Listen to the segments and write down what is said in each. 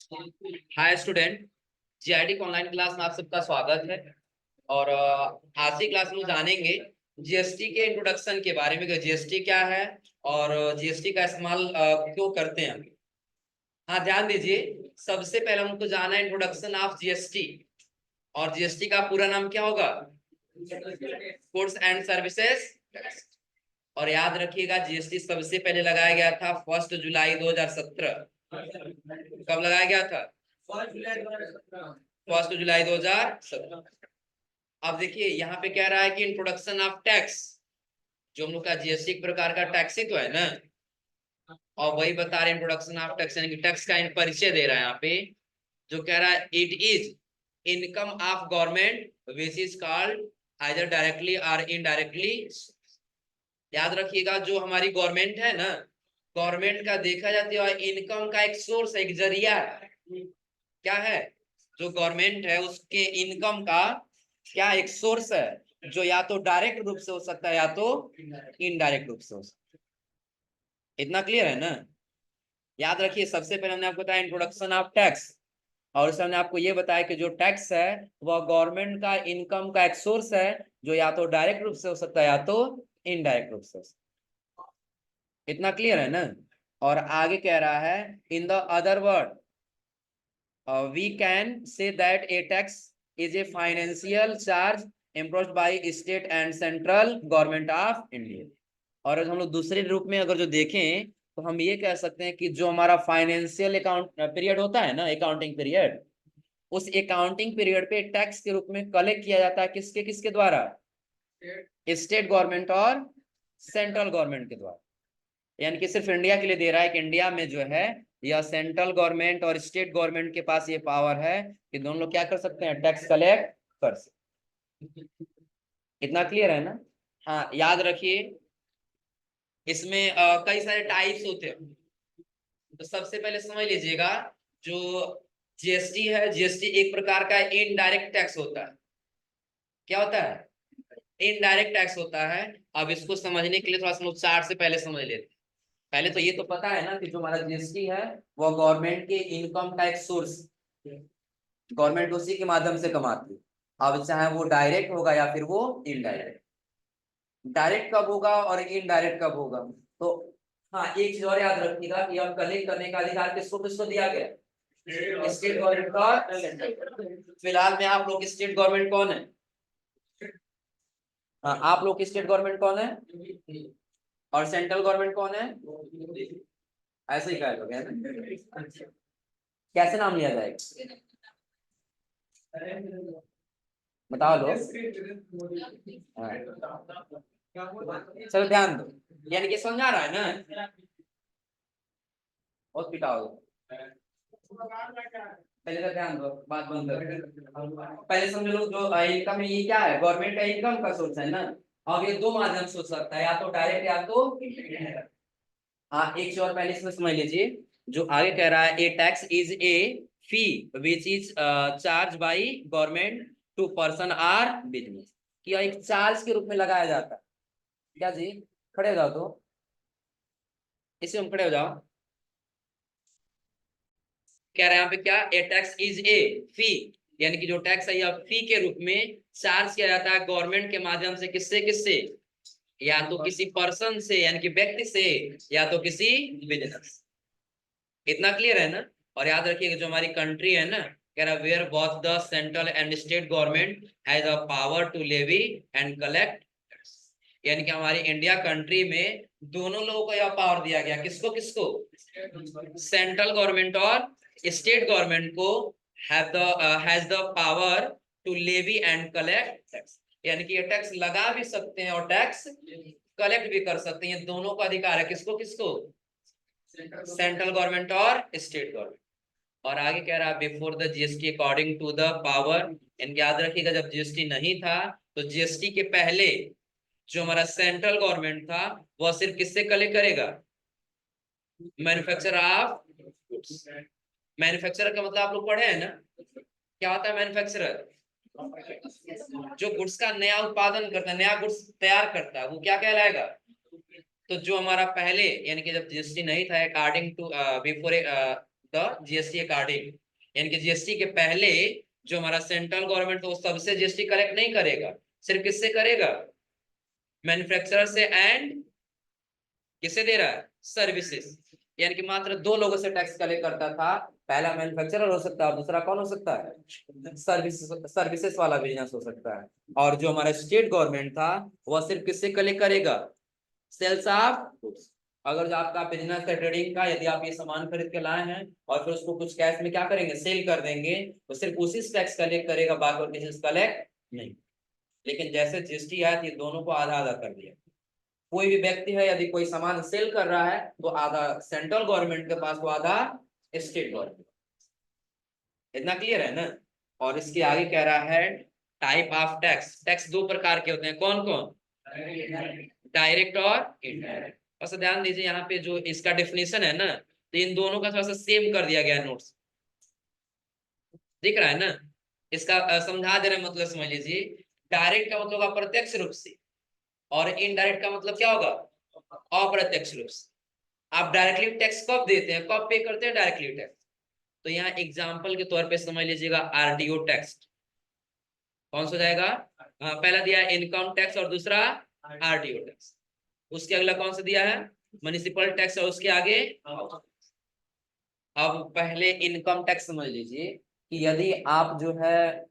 हाय student. GIT online class में आप सबका स्वागत है। और आज की क्लास में जानेंगे जीएसटी के इंट्रोडक्शन के बारे में कि जीएसटी क्या है और जीएसटी का इस्तेमाल क्यों करते हैं। हाँ, ध्यान दीजिए। सबसे पहले हमको जाना है इंट्रोडक्शन ऑफ जीएसटी। और जीएसटी का पूरा नाम क्या होगा? Goods and services tax. और याद रखिएगा, जीएसटी सबसे पहले लगाया गया था 1 जुलाई 2017। कब लगाया गया था? 1 जुलाई 2017। अब देखिए यहाँ पे कह रहा है कि इंट्रोडक्शन ऑफ टैक्स। जो हम लोग का जीएसटी एक प्रकार का टैक्स ही तो है ना। और वही बता रहे इंट्रोडक्शन ऑफ टैक्स यानी कि टैक्स का परिचय दे रहा है यहाँ पे। जो कह रहा है it is income of government which is called either directly और इनडायरेक्टली। याद रखिएगा, जो हमारी गवर्नमेंट है ना, गवर्नमेंट का देखा जाती है इनकम का एक सोर्स है, एक जरिया है। क्या है? जो गवर्नमेंट है उसके इनकम का क्या एक सोर्स है, जो या तो डायरेक्ट रूप से हो सकता है या तो इनडायरेक्ट रूप से हो सकता है। इतना क्लियर है ना? याद रखिए, सबसे पहले हमने आपको बताया इंट्रोडक्शन ऑफ टैक्स। और उसमें हमने आपको ये बताया कि जो टैक्स है वह गवर्नमेंट का इनकम का एक सोर्स है, जो या तो डायरेक्ट रूप से हो सकता है या तो इनडायरेक्ट रूप से हो सकता है। इतना क्लियर है ना? और आगे कह रहा है in the other word we can say that a tax is a financial charge imposed by state and central government of India। और हम लोग दूसरे रूप में अगर जो देखें तो हम ये कह सकते हैं कि जो हमारा फाइनेंशियल अकाउंट पीरियड होता है ना, अकाउंटिंग पीरियड, उस अकाउंटिंग पीरियड पे टैक्स के रूप में कलेक्ट किया जाता है किसके किसके द्वारा? स्टेट गवर्नमेंट और सेंट्रल गवर्नमेंट के द्वारा। यानी कि सिर्फ इंडिया के लिए दे रहा है कि इंडिया में जो है यह सेंट्रल गवर्नमेंट और स्टेट गवर्नमेंट के पास ये पावर है कि दोनों लोग क्या कर सकते हैं? टैक्स कलेक्ट कर सकते। इतना क्लियर है ना? हाँ, याद रखिए इसमें कई सारे टाइप्स होते हैं। तो सबसे पहले समझ लीजिएगा, जो जीएसटी है, जीएसटी एक प्रकार का इनडायरेक्ट टैक्स होता है। क्या होता है? इनडायरेक्ट टैक्स होता है। अब इसको समझने के लिए थोड़ा सा चार्ट से पहले समझ लेते हैं। पहले तो ये तो पता है ना कि जो हमारा जीएसटी है वो गवर्नमेंट के इनकम का एक सोर्स, गवर्नमेंट उसी के माध्यम से कमाती है। अब चाहे वो डायरेक्ट होगा या फिर वो इनडायरेक्ट। डायरेक्ट कब होगा और इनडायरेक्ट कब होगा? तो हाँ, एक चीज और याद रखिएगा कि अब कलेक्ट करने का अधिकार किसको किसको दिया गया? स्टेट गवर्नमेंट और सेंट्रल। फिलहाल में आप लोग स्टेट गवर्नमेंट कौन है? हाँ, आप लोग की स्टेट गवर्नमेंट कौन है और सेंट्रल गवर्नमेंट कौन है? ऐसे ही कहा ना? कैसे नाम लिया जाएगा? बताओ लो। चलो ध्यान दो, यानी कि समझा रहा है ना? और पिटाओ। पहले तो ध्यान दो, बात बंद करो। पहले समझ लो, जो इनकम है ये क्या है? गवर्नमेंट का इनकम का सोर्स है ना। अब ये दो माध्यम से हो सकता है, या तो डायरेक्ट या तो इनडायरेक्ट। हाँ, एक चीज और पहले इसमें समझ लीजिए। जो आगे कह रहा है a tax is a fee which is charge by government to person or business. कि एक चार्ज के रूप में लगाया जाता है। क्या जी? खड़े हो जाओ तो, इसी में खड़े हो जाओ। कह रहे हैं यहाँ पे क्या? ए टैक्स इज ए फी, यानी कि जो टैक्स है यह फी के रूप में चार्ज किया जाता है गवर्नमेंट के माध्यम से। किससे किससे? या तो किसी पर्सन से यानी कि व्यक्ति से, या तो किसी बिजनेस। इतना क्लियर है ना? और याद रखिएगा, जो हमारी कंट्री है ना, कह रहा where both the central and state government has a power to levy and collect. यानी कि हमारी इंडिया कंट्री में दोनों लोगों को यह पावर दिया गया। किसको किसको? सेंट्रल गवर्नमेंट और स्टेट गवर्नमेंट को has the power to levy and collect tax. यानी कि ये टैक्स लगा भी सकते हैं और टैक्स कलेक्ट भी कर सकते हैं। दोनों का अधिकार है। किसको किसको? सेंट्रल गवर्नमेंट और स्टेट गवर्नमेंट। और आगे कह रहा है before the GST according to the power. इनके याद रखिएगा, जब जीएसटी नहीं था तो जीएसटी के पहले जो हमारा सेंट्रल गवर्नमेंट था वह सिर्फ किससे कलेक्ट करेगा? Manufacture of goods. मैन्युफैक्चरर का मतलब आप लोग पढ़े हैं ना? क्या होता है मैन्युफैक्चरर? जो गुड्स का नया उत्पादन करता है, नया गुड्स तैयार करता है, वो क्या कहलाएगा? तो जो हमारा पहले यानी कि जब जीएसटी नहीं था, according to before the GST according, यानी कि जीएसटी के पहले जो हमारा सेंट्रल गवर्नमेंट वो सबसे जीएसटी कलेक्ट नहीं करेगा, सिर्फ किससे करेगा, मैन्युफैक्चरर से एंड किसे दे रहा है, सर्विसेज, यानी कि मात्र दो लोगों से टैक्स कलेक्ट करता था, पहला मैन्युफैक्चरर हो सकता है और दूसरा कौन हो सकता है, सर्विसेज वाला बिजनेस हो सकता है। और जो हमारा स्टेट गवर्नमेंट था वह सिर्फ किससे कलेक्ट करेगा, सेल्स ऑफ गुड्स। अगर जो आपका बिजनेस है ट्रेडिंग का, यदि आप ये सामान खरीद के लाए हैं और फिर उसको कुछ कैश में क्या करेंगे, सेल कर देंगे, तो सिर्फ उसी टैक्स कलेक्ट करेगा, बाकी और किसी कलेक्ट नहीं। लेकिन जैसे जीएसटी आया, ये दोनों को आधा आधा कर दिया। कोई भी व्यक्ति है यदि कोई सामान सेल कर रहा है तो आधा सेंट्रल गवर्नमेंट के पास, वो आधा स्टेट गवर्नमेंट। इतना क्लियर है ना। और इसके आगे कह रहा है टाइप ऑफ टैक्स, टैक्स दो प्रकार के होते हैं, कौन कौन, डायरेक्ट और इनडायरेक्ट। बस ध्यान दीजिए यहाँ पे जो इसका डेफिनेशन है ना, तो इन दोनों का थोड़ा सा सेम कर दिया गया है नोट्स, दिख रहा है ना। इसका समझा दे रहे, मतलब समझ लीजिए। डायरेक्ट का मतलब होगा प्रत्यक्ष रूप से, और इनडायरेक्ट का मतलब क्या होगा, अप्रत्यक्ष रूप से। आप डायरेक्टली टैक्स कब देते हैं, कब पे करते हैं डायरेक्टली टैक्स, तो यहाँ एग्जांपल के तौर पे समझ लीजिएगा आरटीओ टैक्स। कौन सा जाएगा, पहला दिया है इनकम टैक्स और दूसरा आरटीओ टैक्स। उसके अगला कौन सा दिया है, म्युनिसिपल टैक्स, और उसके आगे। अब पहले इनकम टैक्स समझ लीजिए कि यदि आप जो है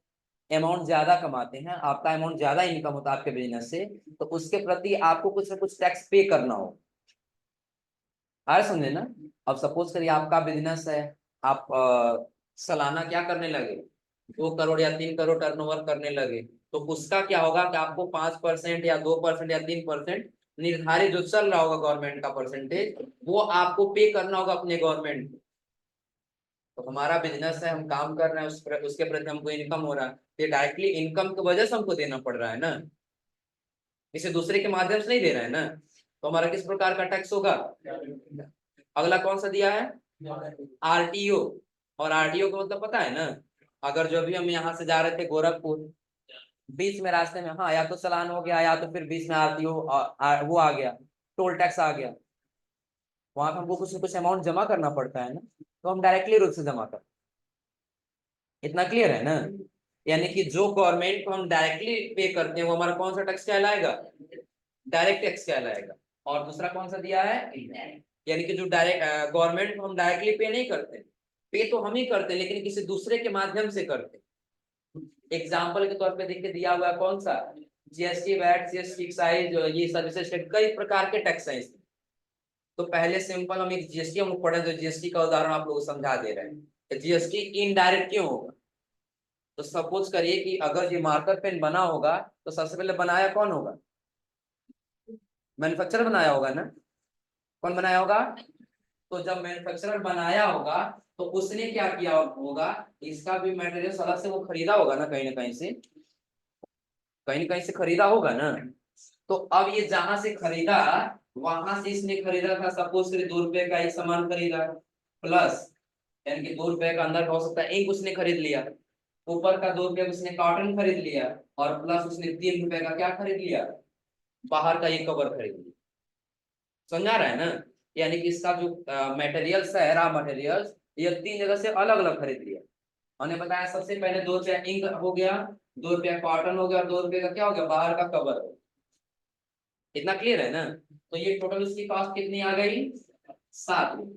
अमाउंट ज्यादा कमाते हैं, आपका अमाउंट ज्यादा इनकम होता है आपके बिजनेस से, तो उसके प्रति आपको कुछ ना कुछ टैक्स पे करना हो। आ समझे ना। अब सपोज करिए आपका बिजनेस है, आप सालाना क्या करने लगे, 2 करोड़ या 3 करोड़ टर्नओवर करने लगे, तो उसका क्या होगा कि आपको 5% या 2% या 3% निर्धारित जो चल रहा होगा गवर्नमेंट का परसेंटेज, वो आपको पे करना होगा अपने गवर्नमेंट को। तो हमारा बिजनेस है, हम काम कर रहे हैं, उसके प्रति हमको इनकम हो रहा है, तो डायरेक्टली इनकम की वजह से हमको देना पड़ रहा है ना, इसे दूसरे के माध्यम से नहीं दे रहा है ना। तो हमारा किस प्रकार का टैक्स होगा। अगला कौन सा दिया है, आरटीओ। और आरटीओ का मतलब पता है ना, अगर जो भी हम यहाँ से जा रहे थे गोरखपुर, बीच में रास्ते में, हाँ, या तो चालान हो गया या तो फिर बीच में आरटीओ वो आ गया, टोल टैक्स आ गया, वहां पे हमको कुछ ना कुछ अमाउंट जमा करना पड़ता है ना, तो हम डायरेक्टली रूप से जमा कर। इतना क्लियर है ना। यानी कि जो गवर्नमेंट को हम डायरेक्टली पे करते हैं वो हमारा कौन सा टैक्स कहलाएगा, डायरेक्ट टैक्स कहलाएगा। और दूसरा कौन सा दिया है, यानी कि जो डायरेक्ट गवर्नमेंट को हम डायरेक्टली पे नहीं करते, पे तो हम ही करते हैं लेकिन किसी दूसरे के माध्यम से करते। एग्जाम्पल के तौर पे देखिए दिया हुआ कौन सा, जीएसटी, वैट, जीएसटी, एक्साइज, ये सर्विसेज, कई प्रकार के टैक्स हैं इसमें। तो पहले सिंपल हम एक जीएसटी हम लोग पढ़े, तो जीएसटी का उदाहरण आप लोगों को समझा दे रहे हैं। जीएसटी इनडायरेक्ट क्यों होगा, तो सपोज करिए कि अगर ये मार्कर पेन बना होगा तो सबसे पहले बनाया कौन होगा, मैन्युफैक्चरर बनाया होगा ना। कौन बनाया होगा, तो जब मैन्युफैक्चरर बनाया होगा तो उसने क्या किया होगा, इसका भी मटेरियल अलग से वो खरीदा होगा ना, कहीं ना कहीं से, कहीं ना कहीं से खरीदा होगा ना। तो अब ये जहां से खरीदा, वहां से इसने खरीदा था, सपोज करिए 2 रुपए का एक सामान खरीदा, प्लस यानी कि 2 रुपए का अंदर का हो सकता है इंक उसने खरीद लिया, ऊपर का 2 रुपए उसने कॉटन खरीद लिया, और प्लस उसने 3 रुपए का क्या खरीद लिया, बाहर का ये कवर खरीद लिया। समझा रहा है ना। यानी कि इसका जो मटेरियल्स है, रॉ मटेरियल्स, ये 3 जगह से अलग अलग खरीद लिया। हमने बताया सबसे पहले 2 रुपया इंक हो गया, 2 रुपया कॉटन हो गया, और 2 रुपये का क्या हो गया, बाहर का कवर। इतना क्लियर है ना। तो ये टोटल उसकी कॉस्ट कितनी आ गई, 7 रुपये।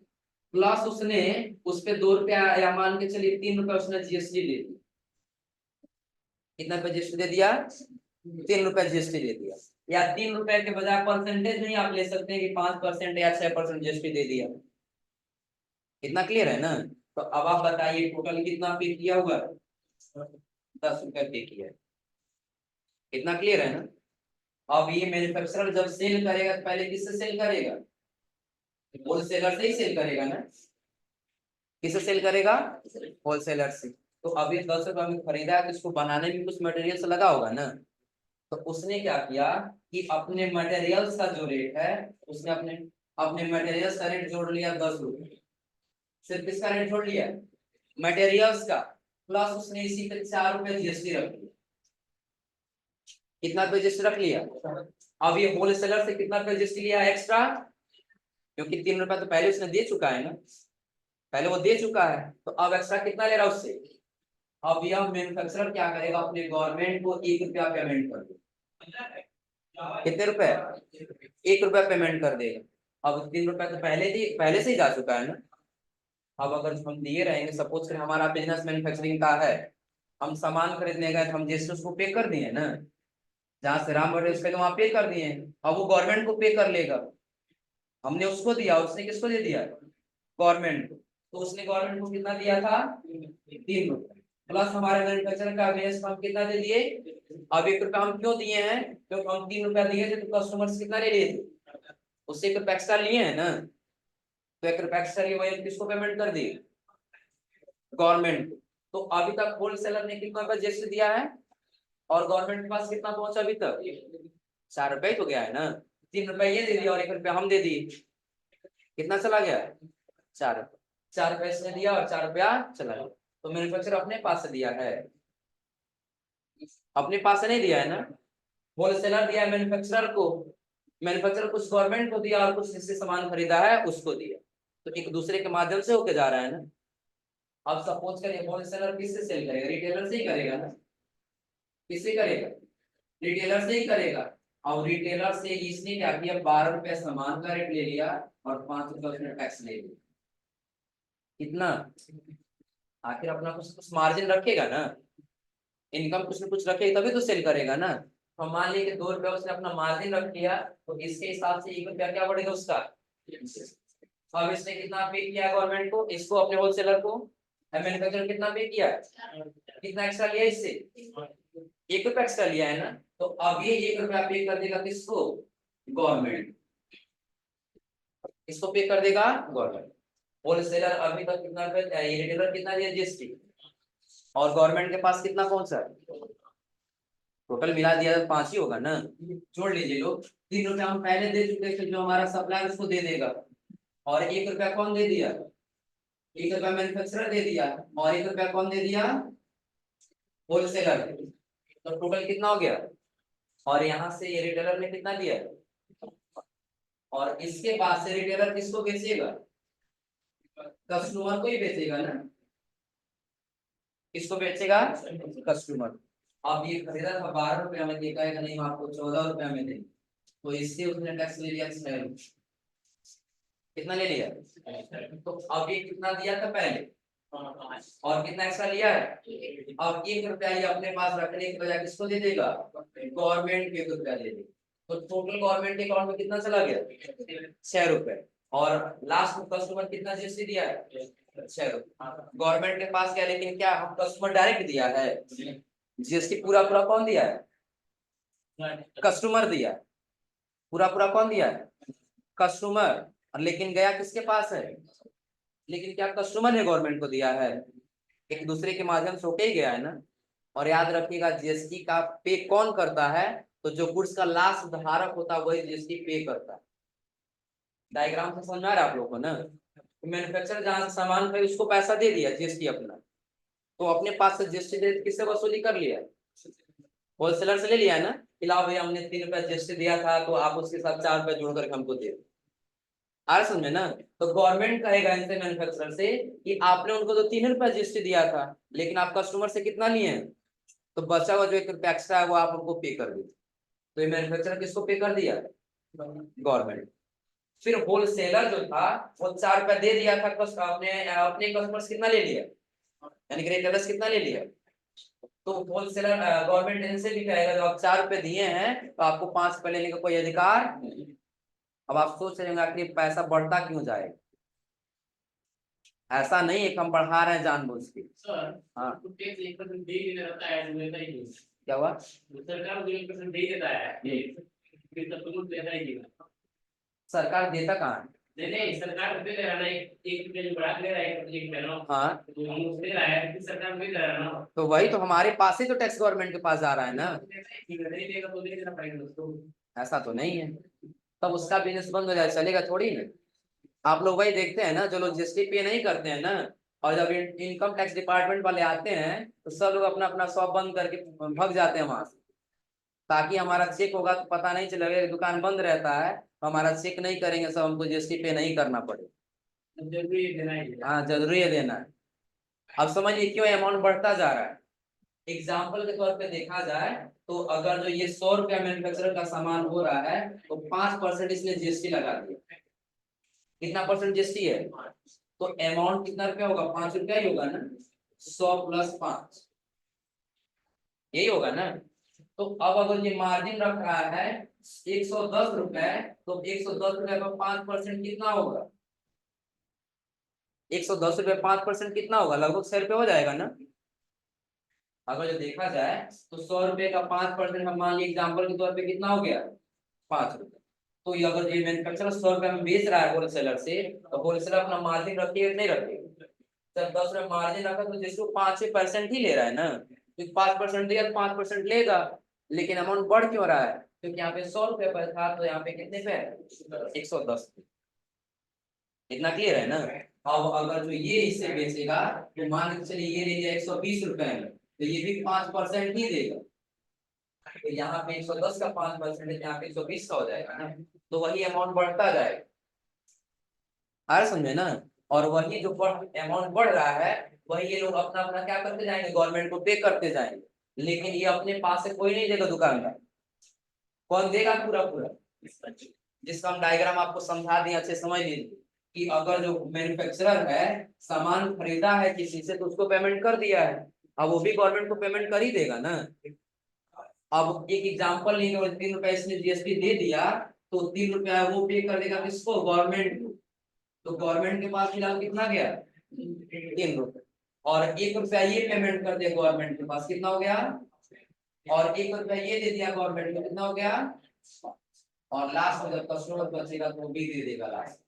प्लस उसने उस पे 2 रुपया, या मान के चलिए 3 रुपया उसने जीएसटी दे दिया। कितना रुपया जीएसटी दे दिया, 3 रुपया जीएसटी दे दिया। या 3 रुपए के बजाय परसेंटेज नहीं आप ले सकते हैं कि 5% या 6% जीएसटी दे दिया। कितना क्लियर है ना। तो अब आप बताइए टोटल कितना पे किया हुआ, 10 रुपया पे किया है। कितना क्लियर है ना। अब ये मैन्युफैक्चरर जब सेल करेगा तो पहले किससे सेल करेगा, होलसेलर से ही सेल करेगा ना। किससे सेल करेगा, होलसेलर से। तो अभी 10 रुपए में खरीदा है तो इसको बनाने में कुछ मटेरियल से लगा होगा ना। तो उसने क्या किया कि अपने मटेरियल्स का जो रेट है, उसने अपने अपने मटेरियल्स का रेट जोड़ लिया 10 रुपए। सिर्फ किसका रेट जोड़ लिया, मटेरियल्स का, प्लस उसने इसी पे 4 रुपए जीएसटी रख लिया। कितना रुपए जीएसटी रख लिया। अब ये होलसेलर से कितना रुपए जीएसटी लिया एक्स्ट्रा, क्योंकि 3 रुपए तो पहले उसने दे चुका है ना, पहले वो दे चुका है, तो अब एक्स्ट्रा कितना ले रहा है उससे। अब यह मैन्युफैक्चरर क्या करेगा, अपने गवर्नमेंट को 1 रुपया पेमेंट कर देगा। कितने रुपए, 1 रुपया पेमेंट कर देगा। अब 3 रुपया तो पहले से ही जा चुका है ना। अब अगर हम दिए रहेंगे, सपोज करें हमारा बिजनेस मैन्युफैक्चरिंग का है, हम सामान खरीदने गए तो हम जीएसटी उसको पे कर दिए ना, जहाँ से रॉ मटेरियल्स पे तो वहां पे कर दिए, अब वो गवर्नमेंट को पे कर लेगा। हमने उसको दिया, उसने किसको दे दिया, गवर्नमेंट को। तो उसने गवर्नमेंट को कितना दिया था, 3 रुपए, प्लस हमारे मैन्युफैक्चर का वेस्ट हम कितना दे दिए। अब 1 रुपया हम क्यों दिए हैं, क्योंकि हम 3 रुपया दिए थे तो कस्टमर से कितना ले लिए थे, उससे 1 रुपया एक्स्ट्रा लिए है ना। तो 1 रुपया एक्स्ट्रा लिए, वही किसको पेमेंट कर दी, गवर्नमेंट को। तो अभी तक होलसेलर ने कितना रुपया जीएसटी दिया है, और गवर्नमेंट के पास कितना पहुंचा अभी तक, 4 रुपया ही तो गया है ना। 3 रुपया ये दे दिया और 1 रुपया हम दे दिए, कितना चला गया, 4 रुपया। 4 रुपया इसने दिया और 4 रुपया चला गया। तो मैन्युफैक्चरर अपने पास से दिया है, अपने पास से नहीं दिया है ना, होलसेलर दिया मैन्युफैक्चरर को, मैन्युफैक्चरर कुछ गवर्नमेंट को दिया और कुछ जिससे सामान खरीदा है उसको दिया, तो एक दूसरे के माध्यम से होके जा रहा है ना। अब सपोज करिए होलसेलर किससे सेल करेगा, रिटेलर से ही करेगा ना, किससे करेगा, रिटेलर से ही करेगा। और रिटेलर से इसने क्या किया, 12 रुपए सामान का रेट ले लिया और 5 रुपए उसने टैक्स ले लिया। कितना, आखिर अपना कुछ मार्जिन रखेगा ना, इनकम कुछ न कुछ रखेगा तभी तो सेल करेगा ना। तो मान लीजिए कि 2 रुपया उसने अपना मार्जिन रख लिया, तो इसके हिसाब से 1 रुपया क्या बढ़ेगा उसका। अब इसने कितना पे किया गवर्नमेंट को, इसको अपने होलसेलर को, मैन्युफैक्चरर कितना पे किया, कितना एक्स्ट्रा लिया इससे, 1 रुपया एक्स्ट्रा लिया है ना। तो अब ये 1 रुपया पे कर देगा किसको, गवर्नमेंट, इसको पे कर देगा गवर्नमेंट। होलसेलर अभी तक कितना रुपया, रिटेलर कितना दिया जीएसटी, और गवर्नमेंट के पास कितना पहुंचा, टोटल मिला दिया तो 5 ही होगा ना। जोड़ लीजिए लोग, 3 रुपया हम पहले दे चुके थे, जो हमारा सप्लायर उसको दे देगा, और 1 रुपया कौन दे दिया, 1 रुपया मैन्युफैक्चरर दे दिया, और 1 रुपया कौन दे दिया, होलसेलर। तो टोटल कितना हो गया, और यहाँ से ये रिटेलर ने कितना दिया, और इसके बाद से रिटेलर किसको बेचेगा, कस्टमर को ही बेचेगा ना, किसको बेचेगा, कस्टमर। अब ये खरीदा था 12 रुपया में, देखा है नहीं आपको 14 रुपया में दे, तो इससे उसने टैक्स ले लिया 6, कितना ले लिया, तो अब ये कितना दिया था पहले, और कितना एक्स्ट्रा लिया है। अब 1 रुपया ये अपने पास रखने की बजाय किसको दे देगा, गवर्नमेंट को 1 रुपया दे देगा। तो टोटल गवर्नमेंट के अकाउंट में कितना चला गया, 6 रुपए, और लास्ट में कस्टमर कितना जीएसटी दिया है, 6 रुपए। गवर्नमेंट के पास क्या, लेकिन क्या हम कस्टमर डायरेक्ट दिया है, जीएसटी पूरा पूरा कौन दिया है, कस्टमर दिया, पूरा पूरा कौन दिया है, कस्टमर। और लेकिन गया किसके पास है, लेकिन क्या कस्टमर ने गवर्नमेंट को दिया है, एक दूसरे के माध्यम से होके ही गया है ना। और याद रखिएगा जीएसटी का पे कौन करता है, तो जो गुड्स का लास्ट धारक होता है वही जीएसटी पे करता है। डायग्राम से समझ आ रहा है आप लोगों को ना। तो मैन्युफैक्चरर जहां से सामान खरीद उसको पैसा दे दिया जीएसटी अपना, तो अपने पास से जीएसटी दे किससे वसूली कर लिया, होलसेलर से ले लिया ना, खिलाओ भैया हमने 3 रुपया जीएसटी दिया था तो आप उसके साथ 4 रुपया जोड़ करके हमको दे, आ रहा समझ में ना। तो गवर्नमेंट कहेगा इनसे मैन्युफैक्चरर से कि आपने उनको तो 3 रुपया जीएसटी दिया था, लेकिन आप कस्टमर से कितना लिए हैं, तो बचा हुआ जो 1 रुपया एक्स्ट्रा है वो आप उनको पे कर दीजिए। तो ये मैन्युफैक्चरर किसको पे कर दिया, गवर्नमेंट। फिर होलसेलर जो था वो 4 रुपया दे दिया था, अपने अपने कस्टमर से कितना ले लिया, यानी कि रिटेलर्स कितना ले लिया। तो होलसेलर गवर्नमेंट इनसे भी कहेगा जो आप 4 रुपए दिए हैं तो आपको 5 रुपए लेने का कोई अधिकार नहीं। अब आप सोच रहे होंगे कि पैसा बढ़ता क्यों जाएगा, ऐसा नहीं है कि हम बढ़ा रहे हैं जानबूझ के। सर, हाँ तो टैक्स 1% दे ही रहता है, देता ही नहीं। क्या हुआ, सरकार को 1% दे देता है, फिर तब तो कुछ देता ही नहीं। सरकार देता कहाँ है, नहीं नहीं, सरकार दे रहा है ना, एक रुपया जो बढ़ा दे रहा है, एक महीना। हाँ तो हम उससे दे रहा है, फिर सरकार दे रहा है ना। तो वही तो हमारे पास ही तो टैक्स गवर्नमेंट के पास जा रहा है ना, नहीं देगा तो दे देना पड़ेगा उसको। ऐसा तो नहीं है, तब उसका बिजनेस बंद हो जाए, चलेगा थोड़ी ना। आप लोग वही देखते हैं ना, जो लोग जीएसटी पे नहीं करते हैं ना, और जब इनकम टैक्स डिपार्टमेंट वाले आते हैं तो सब लोग अपना अपना शॉप बंद करके भाग जाते हैं वहां से, ताकि हमारा चेक होगा तो पता नहीं चलेगा, दुकान बंद रहता है तो हमारा चेक नहीं करेंगे, सब हमको जीएसटी पे नहीं करना पड़े। जरूरी है देना ही है। हाँ जरूरी है देना है। अब समझिए क्यों अमाउंट बढ़ता जा रहा है। एग्जाम्पल के तौर पे देखा जाए तो अगर जो ये 100 रुपया मैन्युफैक्चरर का सामान हो रहा है तो 5% इसने जीएसटी लगा दिया। कितना परसेंट जीएसटी है? तो अमाउंट कितना रुपया होगा? 5 रुपया ही होगा ना। 100 + 5 यही होगा ना। तो अब अगर ये मार्जिन रख रहा है 110 रुपए, तो 110 रुपए का 5% कितना होगा? 110 रुपए 5% कितना होगा? लगभग 100 रुपये हो जाएगा ना। अगर जो देखा जाए तो 100 रुपए का 5% हम मान लीजिए एग्जाम्पल के तौर पे कितना हो गया? 5 रुपए। तो ये अगर ये मैन्युफैक्चरर 100 रुपए में बेच रहा है होलसेलर से, तो होलसेलर अपना मार्जिन रखिए नहीं रखिए? जब 10 रुपए मार्जिन रखा तो जिसको 5% ही ले रहा है ना, तो 5% दिया तो 5% लेगा। लेकिन अमाउंट बढ़ क्यों रहा है? क्योंकि यहाँ पे 100 रुपए पर था तो यहाँ पे कितने पे? 110। इतना क्लियर है ना। अब अगर जो ये इसे बेचेगा तो मान के चलिए ये ले लिया 120 रुपए में, तो ये भी 5% ही देगा। तो यहाँ पे 110 का 5% है, यहाँ पे 120 का हो जाएगा ना। तो वही अमाउंट बढ़ता जाएगा। आ रहा समझे ना। और वही जो अमाउंट बढ़ रहा है वही ये लोग अपना अपना क्या करते जाएंगे? गवर्नमेंट को पे करते जाएंगे। लेकिन ये अपने पास से कोई नहीं देगा दुकानदार। कौन देगा? पूरा पूरा। जिसका हम डायग्राम आपको समझा दिए, अच्छे समझ लीजिए कि अगर जो मैन्युफैक्चरर है सामान खरीदा है किसी से तो उसको पेमेंट कर दिया है, अब वो भी गवर्नमेंट को पेमेंट कर ही देगा ना। अब एक एग्जांपल लेंगे और 3 रुपए इसने जीएसटी दे दिया तो 3 रुपया वो पे कर देगा किसको? गवर्नमेंट को। तो गवर्नमेंट के पास फिलहाल कितना गया? 3 रुपए। और 1 रुपया ये पेमेंट कर दिया गवर्नमेंट के पास, कितना हो गया? और 1 रुपया ये दे दिया गवर्नमेंट को, कितना हो गया? और लास्ट में जब कस्टमर बचेगा तो वो भी दे देगा लास्ट।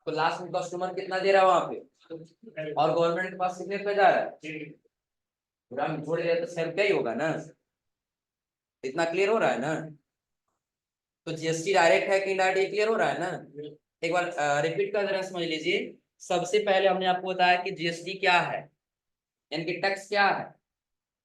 तो लास्ट में कस्टमर कितना दे रहा है वहां पे? और गवर्नमेंट के पास कितने रुपए जा रहा है? पूरा में जोड़ दिया तो 100 रुपया ही होगा ना। इतना क्लियर हो रहा है ना। तो जीएसटी डायरेक्ट है कि इनडायरेक्ट, क्लियर हो रहा है ना। एक बार रिपीट कर जरा समझ लीजिए। सबसे पहले हमने आपको बताया कि जीएसटी क्या है, यानी कि टैक्स क्या है।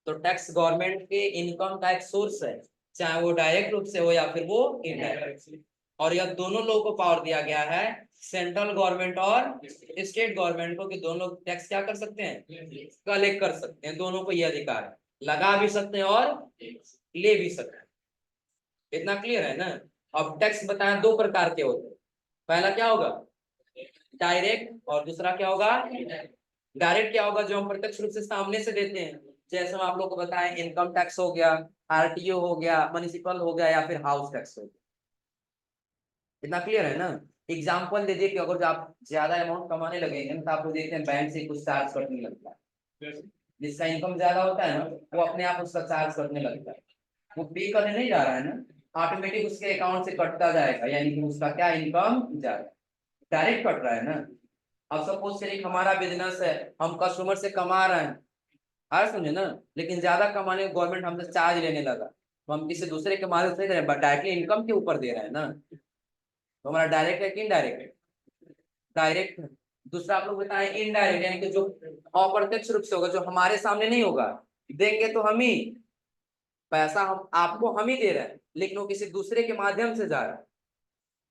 तो टैक्स गवर्नमेंट के इनकम का एक सोर्स है, चाहे वो डायरेक्ट रूप से हो या फिर वो इनडायरेक्ट। और यह दोनों लोगों को पावर दिया गया है, सेंट्रल गवर्नमेंट और स्टेट गवर्नमेंट को, कि दोनों टैक्स क्या कर सकते हैं? कलेक्ट कर सकते हैं। दोनों को यह अधिकार है, लगा भी सकते हैं और ले भी सकते हैं। इतना क्लियर है ना। अब टैक्स बताएं दो प्रकार के होते हैं। पहला क्या होगा? डायरेक्ट। और दूसरा क्या होगा? डायरेक्ट क्या होगा? जो हम प्रत्यक्ष रूप से सामने से देते हैं। जैसे हम आप लोग को बताएं इनकम टैक्स हो गया, आरटीओ हो गया, म्युनिसिपल हो गया, या फिर हाउस टैक्स हो गया। इतना क्लियर है ना। एग्जाम्पल दे दिए कि अगर आप ज्यादा अमाउंट कमाने लगेंगे तो आपको देखते हैं बैंक से कुछ चार्ज कटने लगता है। जिसका इनकम ज्यादा होता है ना वो अपने आप उसका चार्ज करने लगता है। वो पे करने नहीं जा रहा है ना, ऑटोमेटिक उसके अकाउंट से कटता जाएगा, यानी कि उसका क्या इनकम ज्यादा डायरेक्ट कट रहा है ना। अब सपोज करिए हमारा बिजनेस है, हम कस्टमर से कमा रहे हैं, आज समझे ना, लेकिन ज्यादा कमाने गवर्नमेंट हमसे चार्ज लेने लगा तो हम किसी दूसरे के माध्यम से डायरेक्टली इनकम के ऊपर दे रहे हैं ना। तो हमारा डायरेक्ट है कि इनडायरेक्ट? डायरेक्ट। दूसरा आप लोग बताएं इनडायरेक्ट, यानी कि जो अप्रत्यक्ष रूप से होगा, जो हमारे सामने नहीं होगा। देंगे तो हम ही, पैसा हम आपको हम ही दे रहे हैं, लेकिन वो किसी दूसरे के माध्यम से जा रहा है,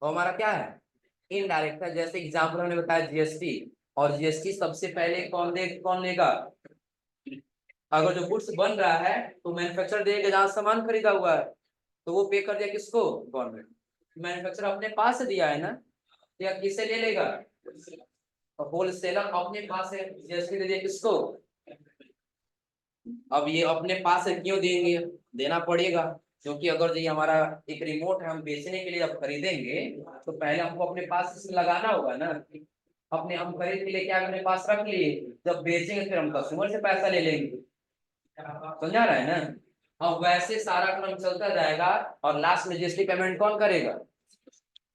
तो हमारा क्या है? इनडायरेक्ट है। जैसे एग्जाम्पल हमने बताया जीएसटी, और जीएसटी सबसे पहले कौन लेगा? अगर जो गुड्स बन रहा है तो मैन्युफैक्चरर देगा, जहां सामान खरीदा हुआ है तो वो पे कर दिया किसको? गवर्नमेंट। मैन्युफैक्चरर अपने पास से दिया है ना, या किसे ले लेगा? तो होलसेलर अपने पास से जीएसटी दे दिया किसको? अब ये अपने पास से क्यों देंगे? देना पड़ेगा, क्योंकि अगर ये हमारा एक रिमोट है, हम बेचने के लिए जब खरीदेंगे तो पहले हमको अपने पास इसमें लगाना होगा ना। अपने हम खरीद के लिए क्या अपने पास रख लिए, जब बेचेंगे फिर हम कस्टमर से पैसा ले लेंगे। समझा रहा है ना। अब वैसे सारा क्रम चलता जाएगा और लास्ट में जीएसटी पेमेंट कौन करेगा?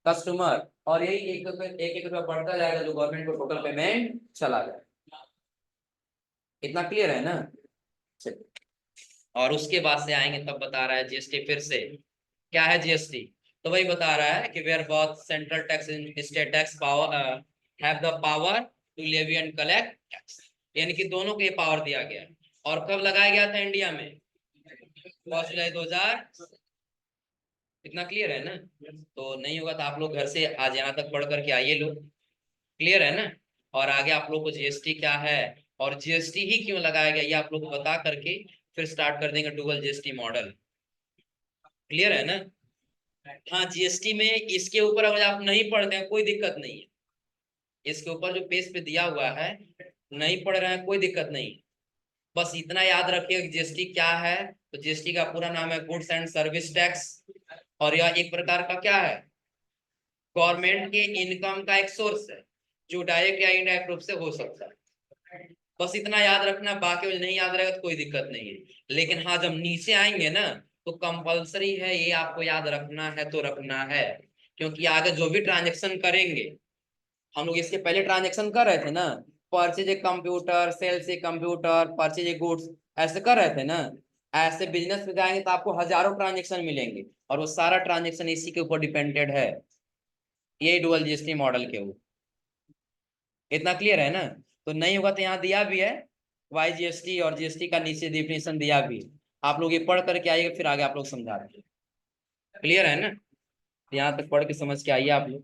कस्टमर। और यही एक एक रुपया बढ़ता जाएगा जो गवर्नमेंट को टोटल पेमेंट चला जाएगा। इतना क्लियर है ना। चलिए। और उसके बाद से आएंगे तब बता रहा है जीएसटी फिर से क्या है जीएसटी। तो वही बता रहा है कि where both central tax and state tax power have the power to levy and collect tax, यानी कि दोनों को ये पावर दिया गया है। और कब लगाया गया था इंडिया में? 1 जुलाई 2000। इतना क्लियर है ना। तो नहीं होगा तो आप लोग घर से आज यहाँ तक पढ़ करके आइए लोग। क्लियर है ना। और आगे आप लोग को जीएसटी क्या है और जीएसटी ही क्यों लगाया गया ये आप लोग को बता करके फिर स्टार्ट कर देंगे डुअल जीएसटी मॉडल। क्लियर है ना? हाँ, जीएसटी में इसके ऊपर अगर आप नहीं पढ़ते हैं कोई दिक्कत नहीं है, इसके ऊपर जो पेज पे दिया हुआ है नहीं पढ़ रहे हैं कोई दिक्कत नहीं। बस इतना याद रखिए कि जीएसटी क्या है। तो जीएसटी का पूरा नाम है गुड्स एंड सर्विस टैक्स, और यह एक प्रकार का क्या है, गवर्नमेंट के इनकम का एक सोर्स है जो डायरेक्ट या इनडायरेक्ट रूप से हो सकता है। बस इतना याद रखना, बाकी मुझे नहीं याद रहेगा तो कोई दिक्कत नहीं है। लेकिन हाँ, जब नीचे आएंगे ना तो कंपलसरी है ये आपको याद रखना है तो रखना है, क्योंकि आगे जो भी ट्रांजेक्शन करेंगे, हम लोग इसके पहले ट्रांजेक्शन कर रहे थे ना, purchase a computer, sales a computer, purchase a goods, ऐसे कर रहे थे ना। ऐसे बिजनेस में जाएंगे तो आपको हजारों ट्रांजेक्शन मिलेंगे और वो सारा ट्रांजेक्शन इसी के ऊपर डिपेंडेड है, यही डुअल जीएसटी मॉडल के ऊपर। इतना क्लियर है ना? तो नहीं होगा तो यहाँ दिया भी है वाई जीएसटी, और जीएसटी का नीचे डिफिनेशन दिया भी है, आप लोग ये पढ़ करके आइएगा फिर आगे आप लोग समझा देंगे। क्लियर है ना? यहाँ तक पढ़ के समझ के आइए आप लोग।